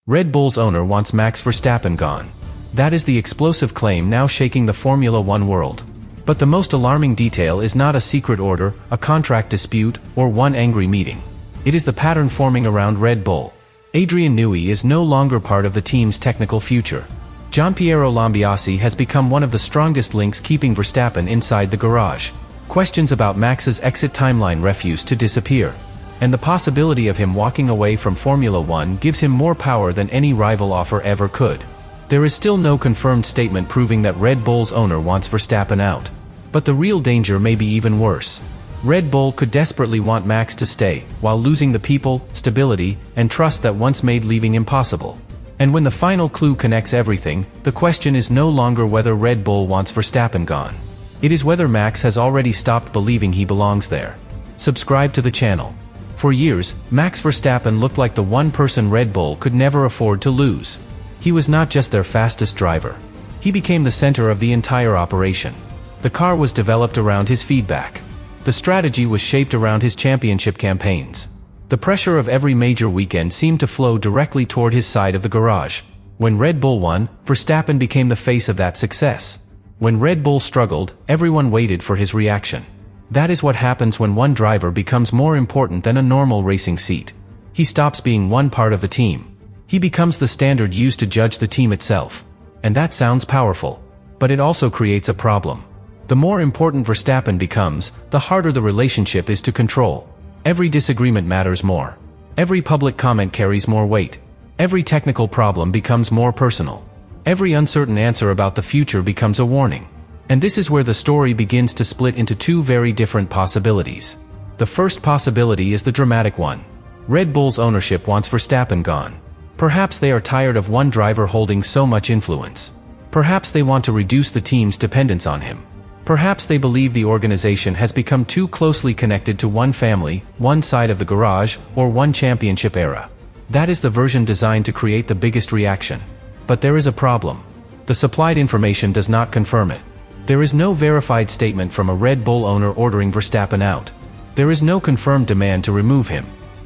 Red Bull's owner wants Max Verstappen gone. That is the explosive claim now shaking the Formula One world. But the most alarming detail is not a secret order, a contract dispute, or one angry meeting. It is the pattern forming around Red Bull. Adrian Newey is no longer part of the team's technical future. Gianpiero Lambiase has become one of the strongest links keeping Verstappen inside the garage. Questions about Max's exit timeline refuse to disappear. And the possibility of him walking away from Formula One gives him more power than any rival offer ever could. There is still no confirmed statement proving that Red Bull's owner wants Verstappen out. But the real danger may be even worse. Red Bull could desperately want Max to stay, while losing the people, stability, and trust that once made leaving impossible. And when the final clue connects everything, the question is no longer whether Red Bull wants Verstappen gone. It is whether Max has already stopped believing he belongs there. Subscribe to the channel. For years, Max Verstappen looked like the one person Red Bull could never afford to lose. He was not just their fastest driver. He became the center of the entire operation. The car was developed around his feedback. The strategy was shaped around his championship campaigns. The pressure of every major weekend seemed to flow directly toward his side of the garage. When Red Bull won, Verstappen became the face of that success. When Red Bull struggled, everyone waited for his reaction. That is what happens when one driver becomes more important than a normal racing seat. He stops being one part of the team. He becomes the standard used to judge the team itself. And that sounds powerful. But it also creates a problem. The more important Verstappen becomes, the harder the relationship is to control. Every disagreement matters more. Every public comment carries more weight. Every technical problem becomes more personal. Every uncertain answer about the future becomes a warning. And this is where the story begins to split into two very different possibilities. The first possibility is the dramatic one. Red Bull's ownership wants Verstappen gone. Perhaps they are tired of one driver holding so much influence. Perhaps they want to reduce the team's dependence on him. Perhaps they believe the organization has become too closely connected to one family, one side of the garage, or one championship era. That is the version designed to create the biggest reaction. But there is a problem. The supplied information does not confirm it. There is no verified statement from a Red Bull owner ordering Verstappen out. There is no confirmed demand to remove him.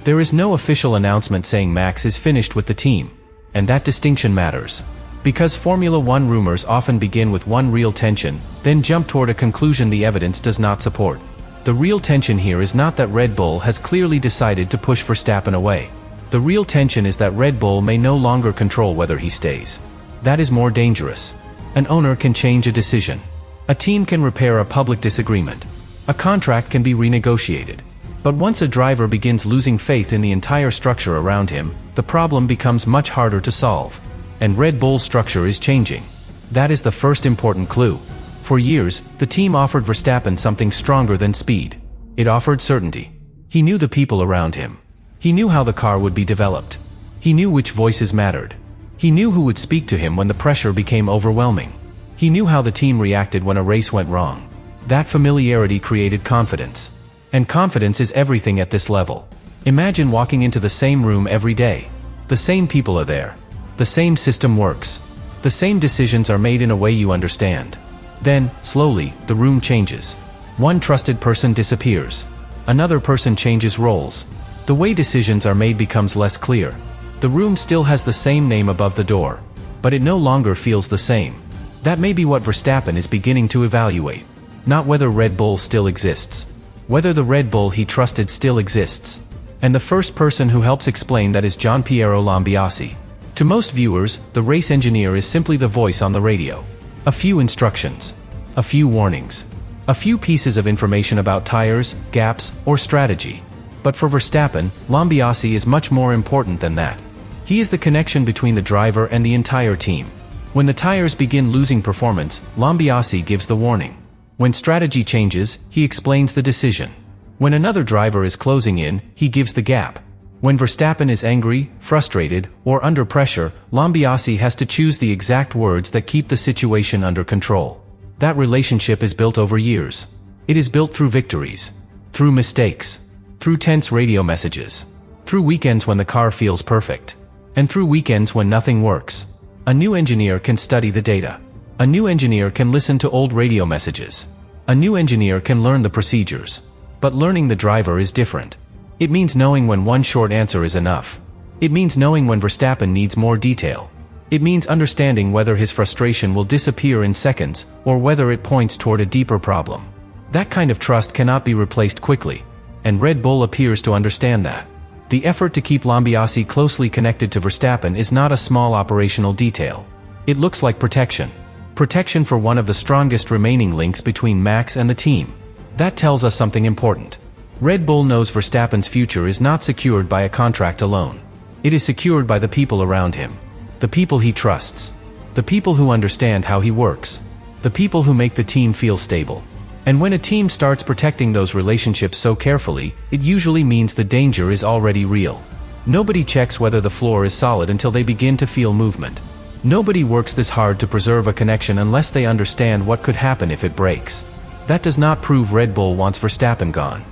There is no official announcement saying Max is finished with the team. And that distinction matters. Because Formula One rumors often begin with one real tension, then jump toward a conclusion the evidence does not support. The real tension here is not that Red Bull has clearly decided to push Verstappen away. The real tension is that Red Bull may no longer control whether he stays. That is more dangerous. An owner can change a decision. A team can repair a public disagreement. A contract can be renegotiated. But once a driver begins losing faith in the entire structure around him, the problem becomes much harder to solve. And Red Bull's structure is changing. That is the first important clue. For years, the team offered Verstappen something stronger than speed. It offered certainty. He knew the people around him. He knew how the car would be developed. He knew which voices mattered. He knew who would speak to him when the pressure became overwhelming. He knew how the team reacted when a race went wrong. That familiarity created confidence. And confidence is everything at this level. Imagine walking into the same room every day. The same people are there. The same system works. The same decisions are made in a way you understand. Then, slowly, the room changes. One trusted person disappears. Another person changes roles. The way decisions are made becomes less clear. The room still has the same name above the door. But it no longer feels the same. That may be what Verstappen is beginning to evaluate. Not whether Red Bull still exists. Whether the Red Bull he trusted still exists. And the first person who helps explain that is Gianpiero Lambiase. To most viewers, the race engineer is simply the voice on the radio. A few instructions. A few warnings. A few pieces of information about tires, gaps, or strategy. But for Verstappen, Lambiase is much more important than that. He is the connection between the driver and the entire team. When the tires begin losing performance, Lambiase gives the warning. When strategy changes, he explains the decision. When another driver is closing in, he gives the gap. When Verstappen is angry, frustrated, or under pressure, Lambiase has to choose the exact words that keep the situation under control. That relationship is built over years. It is built through victories, through mistakes, through tense radio messages, through weekends when the car feels perfect, and through weekends when nothing works. A new engineer can study the data. A new engineer can listen to old radio messages. A new engineer can learn the procedures. But learning the driver is different. It means knowing when one short answer is enough. It means knowing when Verstappen needs more detail. It means understanding whether his frustration will disappear in seconds, or whether it points toward a deeper problem. That kind of trust cannot be replaced quickly, and Red Bull appears to understand that. The effort to keep Lambiase closely connected to Verstappen is not a small operational detail. It looks like protection. Protection for one of the strongest remaining links between Max and the team. That tells us something important. Red Bull knows Verstappen's future is not secured by a contract alone. It is secured by the people around him. The people he trusts. The people who understand how he works. The people who make the team feel stable. And when a team starts protecting those relationships so carefully, it usually means the danger is already real. Nobody checks whether the floor is solid until they begin to feel movement. Nobody works this hard to preserve a connection unless they understand what could happen if it breaks. That does not prove Red Bull wants Verstappen gone.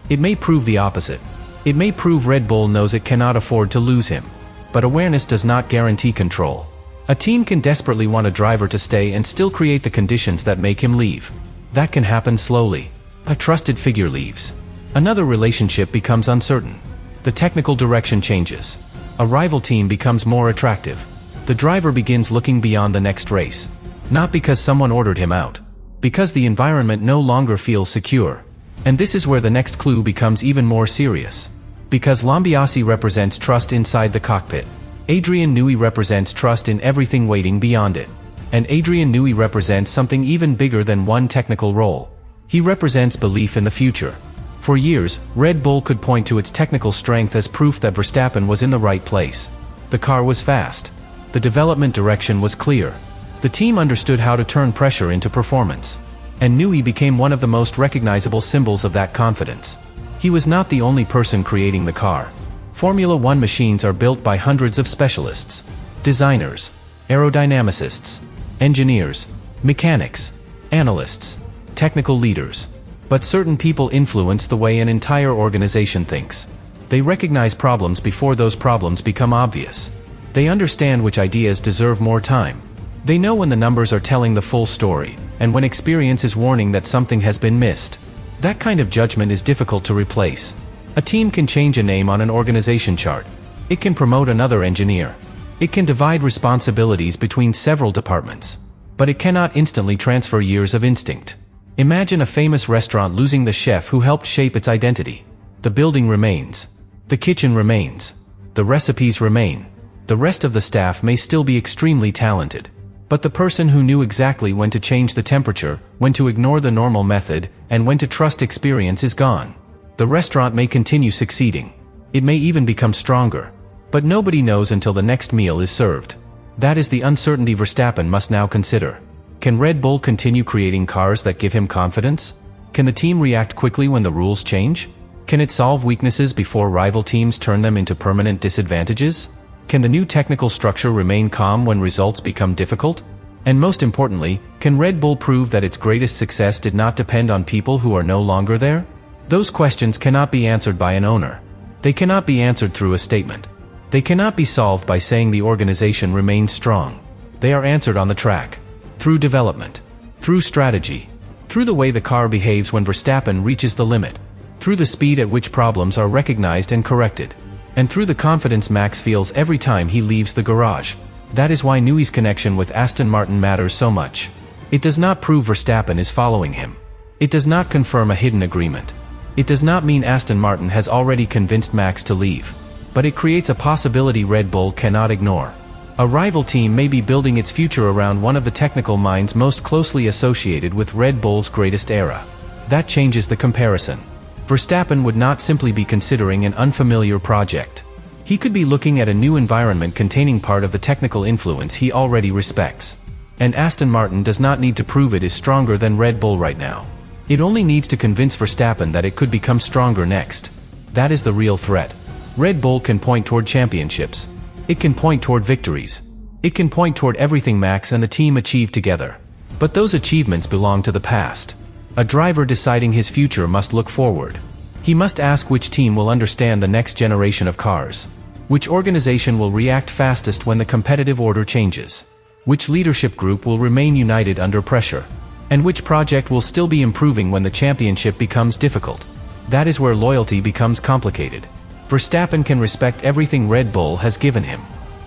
It may prove the opposite. It may prove Red Bull knows it cannot afford to lose him. But awareness does not guarantee control. A team can desperately want a driver to stay and still create the conditions that make him leave. That can happen slowly. A trusted figure leaves. Another relationship becomes uncertain. The technical direction changes. A rival team becomes more attractive. The driver begins looking beyond the next race. Not because someone ordered him out. Because the environment no longer feels secure. And this is where the next clue becomes even more serious. Because Lambiase represents trust inside the cockpit. Adrian Newey represents trust in everything waiting beyond it. And Adrian Newey represents something even bigger than one technical role. He represents belief in the future. For years, Red Bull could point to its technical strength as proof that Verstappen was in the right place. The car was fast. The development direction was clear. The team understood how to turn pressure into performance. And Newey became one of the most recognizable symbols of that confidence. He was not the only person creating the car. Formula One machines are built by hundreds of specialists. Designers, aerodynamicists, engineers, mechanics, analysts, technical leaders. But certain people influence the way an entire organization thinks. They recognize problems before those problems become obvious. They understand which ideas deserve more time. They know when the numbers are telling the full story, and when experience is warning that something has been missed. That kind of judgment is difficult to replace. A team can change a name on an organization chart. It can promote another engineer. It can divide responsibilities between several departments. But it cannot instantly transfer years of instinct. Imagine a famous restaurant losing the chef who helped shape its identity. The building remains. The kitchen remains. The recipes remain. The rest of the staff may still be extremely talented. But the person who knew exactly when to change the temperature, when to ignore the normal method, and when to trust experience is gone. The restaurant may continue succeeding. It may even become stronger. But nobody knows until the next meal is served. That is the uncertainty Verstappen must now consider. Can Red Bull continue creating cars that give him confidence? Can the team react quickly when the rules change? Can it solve weaknesses before rival teams turn them into permanent disadvantages? Can the new technical structure remain calm when results become difficult? And most importantly, can Red Bull prove that its greatest success did not depend on people who are no longer there? Those questions cannot be answered by an owner. They cannot be answered through a statement. They cannot be solved by saying the organization remains strong. They are answered on the track. Through development. Through strategy. Through the way the car behaves when Verstappen reaches the limit. Through the speed at which problems are recognized and corrected. And through the confidence Max feels every time he leaves the garage. That is why Newey's connection with Aston Martin matters so much. It does not prove Verstappen is following him. It does not confirm a hidden agreement. It does not mean Aston Martin has already convinced Max to leave. But it creates a possibility Red Bull cannot ignore. A rival team may be building its future around one of the technical minds most closely associated with Red Bull's greatest era. That changes the comparison. Verstappen would not simply be considering an unfamiliar project. He could be looking at a new environment containing part of the technical influence he already respects. And Aston Martin does not need to prove it is stronger than Red Bull right now. It only needs to convince Verstappen that it could become stronger next. That is the real threat. Red Bull can point toward championships. It can point toward victories. It can point toward everything Max and the team achieved together. But those achievements belong to the past. A driver deciding his future must look forward. He must ask which team will understand the next generation of cars. Which organization will react fastest when the competitive order changes. Which leadership group will remain united under pressure. And which project will still be improving when the championship becomes difficult. That is where loyalty becomes complicated. Verstappen can respect everything Red Bull has given him.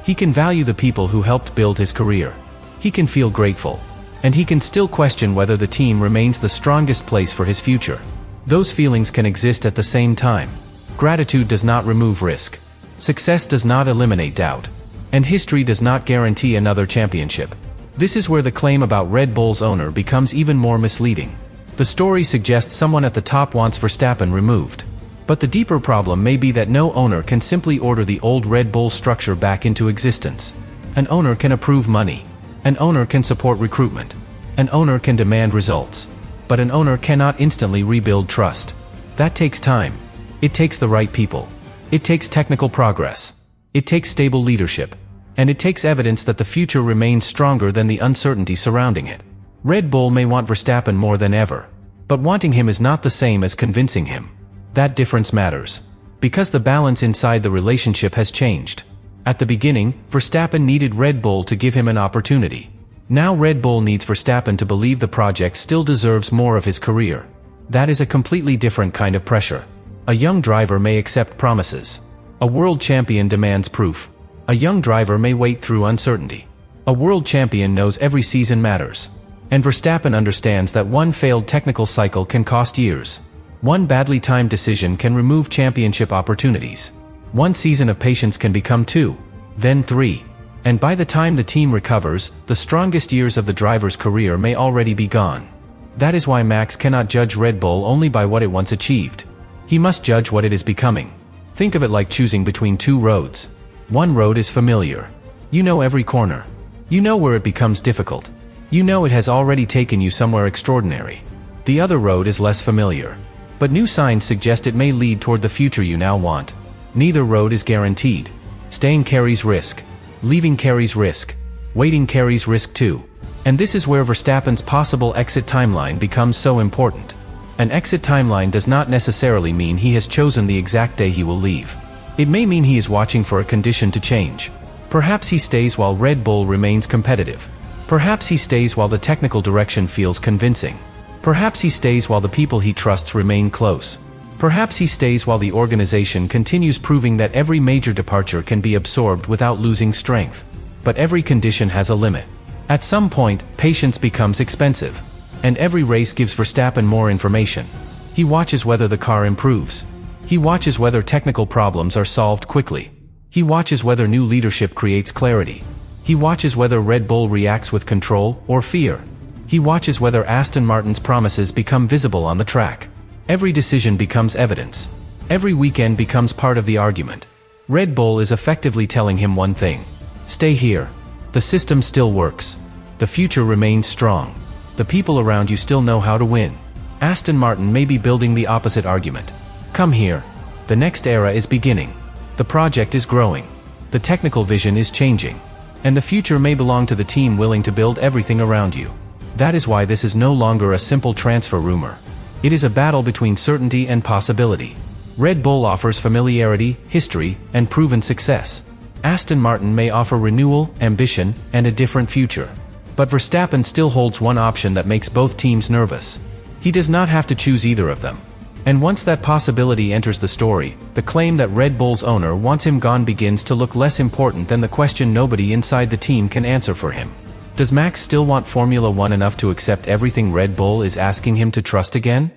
He can value the people who helped build his career. He can feel grateful. And he can still question whether the team remains the strongest place for his future. Those feelings can exist at the same time. Gratitude does not remove risk. Success does not eliminate doubt. And history does not guarantee another championship. This is where the claim about Red Bull's owner becomes even more misleading. The story suggests someone at the top wants Verstappen removed. But the deeper problem may be that no owner can simply order the old Red Bull structure back into existence. An owner can approve money. An owner can support recruitment. An owner can demand results. But an owner cannot instantly rebuild trust. That takes time. It takes the right people. It takes technical progress. It takes stable leadership. And it takes evidence that the future remains stronger than the uncertainty surrounding it. Red Bull may want Verstappen more than ever. But wanting him is not the same as convincing him. That difference matters. Because the balance inside the relationship has changed. At the beginning, Verstappen needed Red Bull to give him an opportunity. Now Red Bull needs Verstappen to believe the project still deserves more of his career. That is a completely different kind of pressure. A young driver may accept promises. A world champion demands proof. A young driver may wait through uncertainty. A world champion knows every season matters. And Verstappen understands that one failed technical cycle can cost years. One badly timed decision can remove championship opportunities. One season of patience can become 2, then 3. And by the time the team recovers, the strongest years of the driver's career may already be gone. That is why Max cannot judge Red Bull only by what it once achieved. He must judge what it is becoming. Think of it like choosing between 2 roads. One road is familiar. You know every corner. You know where it becomes difficult. You know it has already taken you somewhere extraordinary. The other road is less familiar. But new signs suggest it may lead toward the future you now want. Neither road is guaranteed. Staying carries risk. Leaving carries risk. Waiting carries risk too. And this is where Verstappen's possible exit timeline becomes so important. An exit timeline does not necessarily mean he has chosen the exact day he will leave. It may mean he is watching for a condition to change. Perhaps he stays while Red Bull remains competitive. Perhaps he stays while the technical direction feels convincing. Perhaps he stays while the people he trusts remain close. Perhaps he stays while the organization continues proving that every major departure can be absorbed without losing strength. But every condition has a limit. At some point, patience becomes expensive. And every race gives Verstappen more information. He watches whether the car improves. He watches whether technical problems are solved quickly. He watches whether new leadership creates clarity. He watches whether Red Bull reacts with control or fear. He watches whether Aston Martin's promises become visible on the track. Every decision becomes evidence. Every weekend becomes part of the argument. Red Bull is effectively telling him one thing. Stay here. The system still works. The future remains strong. The people around you still know how to win. Aston Martin may be building the opposite argument. Come here. The next era is beginning. The project is growing. The technical vision is changing. And the future may belong to the team willing to build everything around you. That is why this is no longer a simple transfer rumor. It is a battle between certainty and possibility. Red Bull offers familiarity, history, and proven success. Aston Martin may offer renewal, ambition, and a different future. But Verstappen still holds one option that makes both teams nervous. He does not have to choose either of them. And once that possibility enters the story, the claim that Red Bull's owner wants him gone begins to look less important than the question nobody inside the team can answer for him. Does Max still want Formula One enough to accept everything Red Bull is asking him to trust again?